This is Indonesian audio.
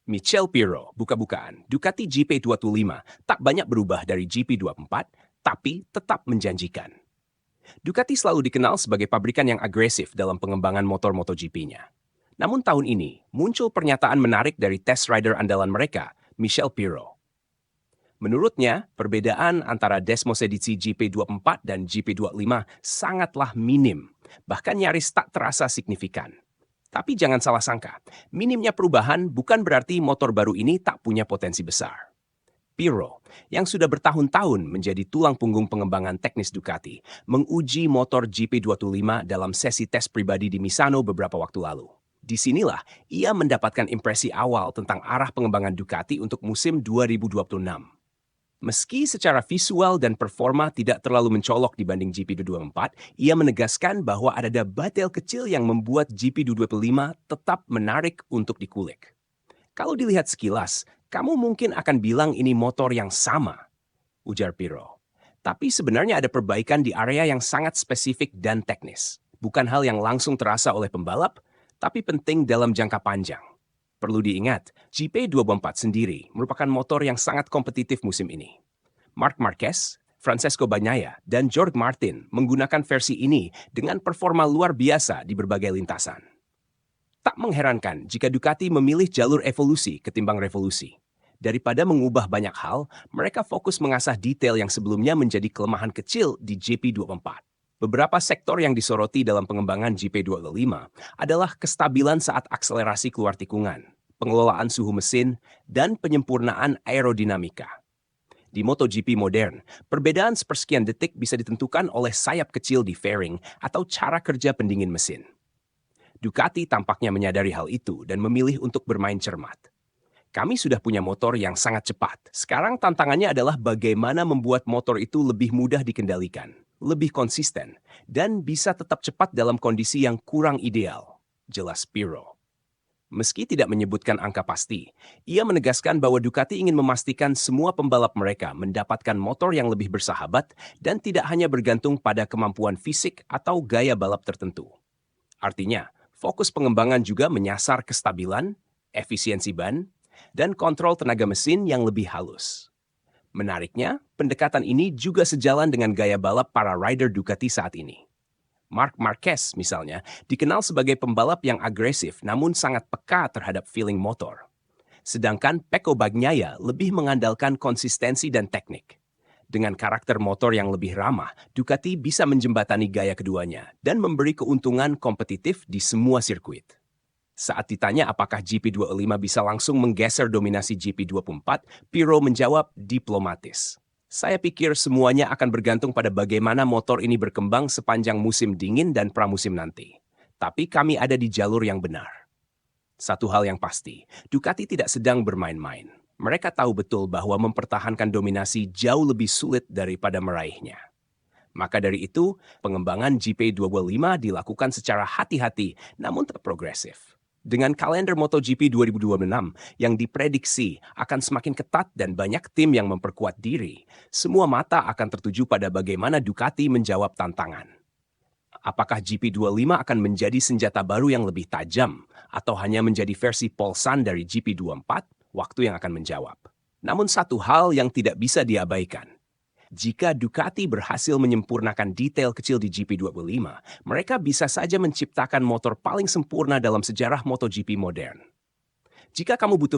Michel Pirro, buka-bukaan, Ducati GP25 tak banyak berubah dari GP24, tapi tetap menjanjikan. Ducati selalu dikenal sebagai pabrikan yang agresif dalam pengembangan motor MotoGP-nya. Namun tahun ini, muncul pernyataan menarik dari test rider andalan mereka, Michel Pirro. Menurutnya, perbedaan antara Desmos edisi GP24 dan GP25 sangatlah minim, bahkan nyaris tak terasa signifikan. Tapi jangan salah sangka, minimnya perubahan bukan berarti motor baru ini tak punya potensi besar. Pirro, yang sudah bertahun-tahun menjadi tulang punggung pengembangan teknis Ducati, menguji motor GP25 dalam sesi tes pribadi di Misano beberapa waktu lalu. Disinilah ia mendapatkan impresi awal tentang arah pengembangan Ducati untuk musim 2026. Meski secara visual dan performa tidak terlalu mencolok dibanding GP224, ia menegaskan bahwa ada detail kecil yang membuat GP225 tetap menarik untuk dikulik. Kalau dilihat sekilas, kamu mungkin akan bilang ini motor yang sama, ujar Pirro. Tapi sebenarnya ada perbaikan di area yang sangat spesifik dan teknis. Bukan hal yang langsung terasa oleh pembalap, tapi penting dalam jangka panjang. Perlu diingat, GP224 sendiri merupakan motor yang sangat kompetitif musim ini. Marc Marquez, Francesco Bagnaia, dan Jorge Martin menggunakan versi ini dengan performa luar biasa di berbagai lintasan. Tak mengherankan jika Ducati memilih jalur evolusi ketimbang revolusi. Daripada mengubah banyak hal, mereka fokus mengasah detail yang sebelumnya menjadi kelemahan kecil di GP24. Beberapa sektor yang disoroti dalam pengembangan GP225 adalah kestabilan saat akselerasi keluar tikungan, pengelolaan suhu mesin, dan penyempurnaan aerodinamika. Di MotoGP modern, perbedaan sepersekian detik bisa ditentukan oleh sayap kecil di fairing atau cara kerja pendingin mesin. Ducati tampaknya menyadari hal itu dan memilih untuk bermain cermat. Kami sudah punya motor yang sangat cepat. Sekarang tantangannya adalah bagaimana membuat motor itu lebih mudah dikendalikan, lebih konsisten, dan bisa tetap cepat dalam kondisi yang kurang ideal, jelas Pirro. Meski tidak menyebutkan angka pasti, ia menegaskan bahwa Ducati ingin memastikan semua pembalap mereka mendapatkan motor yang lebih bersahabat dan tidak hanya bergantung pada kemampuan fisik atau gaya balap tertentu. Artinya, fokus pengembangan juga menyasar kestabilan, efisiensi ban, dan kontrol tenaga mesin yang lebih halus. Menariknya, pendekatan ini juga sejalan dengan gaya balap para rider Ducati saat ini. Marc Marquez misalnya dikenal sebagai pembalap yang agresif namun sangat peka terhadap feeling motor. Sedangkan Pecco Bagnaia lebih mengandalkan konsistensi dan teknik. Dengan karakter motor yang lebih ramah, Ducati bisa menjembatani gaya keduanya dan memberi keuntungan kompetitif di semua sirkuit. Saat ditanya apakah GP25 bisa langsung menggeser dominasi GP24, Pirro menjawab diplomatis. Saya pikir semuanya akan bergantung pada bagaimana motor ini berkembang sepanjang musim dingin dan pramusim nanti. Tapi kami ada di jalur yang benar. Satu hal yang pasti, Ducati tidak sedang bermain-main. Mereka tahu betul bahwa mempertahankan dominasi jauh lebih sulit daripada meraihnya. Maka dari itu, pengembangan GP25 dilakukan secara hati-hati namun tetap progresif. Dengan kalender MotoGP 2026 yang diprediksi akan semakin ketat dan banyak tim yang memperkuat diri, semua mata akan tertuju pada bagaimana Ducati menjawab tantangan. Apakah GP25 akan menjadi senjata baru yang lebih tajam atau hanya menjadi versi polsan dari GP24? Waktu yang akan menjawab. Namun satu hal yang tidak bisa diabaikan. Jika Ducati berhasil menyempurnakan detail kecil di GP25, mereka bisa saja menciptakan motor paling sempurna dalam sejarah MotoGP modern. Jika kamu butuh